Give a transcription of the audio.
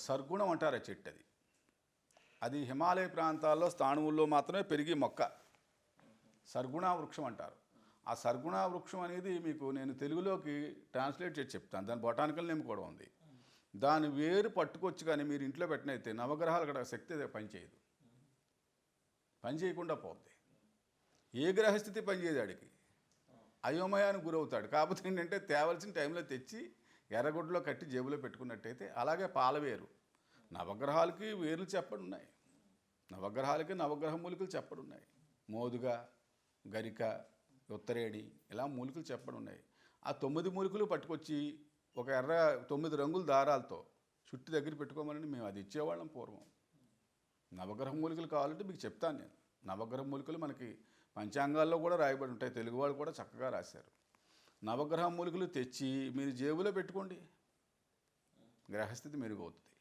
సర్గుణం అంటారు ఆ చెట్టు. అది హిమాలయ ప్రాంతాల్లో స్థాణువుల్లో మాత్రమే పెరిగే మొక్క. సర్గుణ వృక్షం అంటారు. ఆ సర్గుణ వృక్షం అనేది మీకు నేను తెలుగులోకి ట్రాన్స్లేట్ చేసి చెప్తాను. దాని బొటానికల్ నేమ్ కూడా ఉంది. దాని వేరు పట్టుకొచ్చి కానీ మీరు ఇంట్లో పెట్టినైతే నవగ్రహాలు అక్కడ శక్తి పనిచేయదు, పని చేయకుండా పోద్ది. ఏ గ్రహస్థితి పనిచేయదు ఆడికి, అయోమయానికి గురవుతాడు. కాకపోతే ఏంటంటే తేవలసిన టైంలో తెచ్చి ఎర్రగుడ్డలో కట్టి జేబులో పెట్టుకున్నట్టయితే. అలాగే పాలవేరు, నవగ్రహాలకి వేర్లు చెప్పడున్నాయి, నవగ్రహాలకి నవగ్రహ మూలికలు చెప్పడున్నాయి. మోదుగ, గరిక, ఉత్తరేడి ఇలా మూలికలు చెప్పడున్నాయి. ఆ 9 మూలికలు పట్టుకొచ్చి ఒక 9 రంగుల దారాలతో చుట్టు దగ్గర పెట్టుకోమని మేము అది ఇచ్చేవాళ్ళం పూర్వం. నవగ్రహ మూలికలు కావాలంటే మీకు చెప్తాను నేను. నవగ్రహ మూలికలు మనకి పంచాంగాల్లో కూడా రాయబడి ఉంటాయి, తెలుగు వాళ్ళు కూడా చక్కగా రాశారు. నవగ్రహ మూలికలు తెచ్చి మీరు జేబులో పెట్టుకోండి, గ్రహస్థితి మెరుగవుతుంది.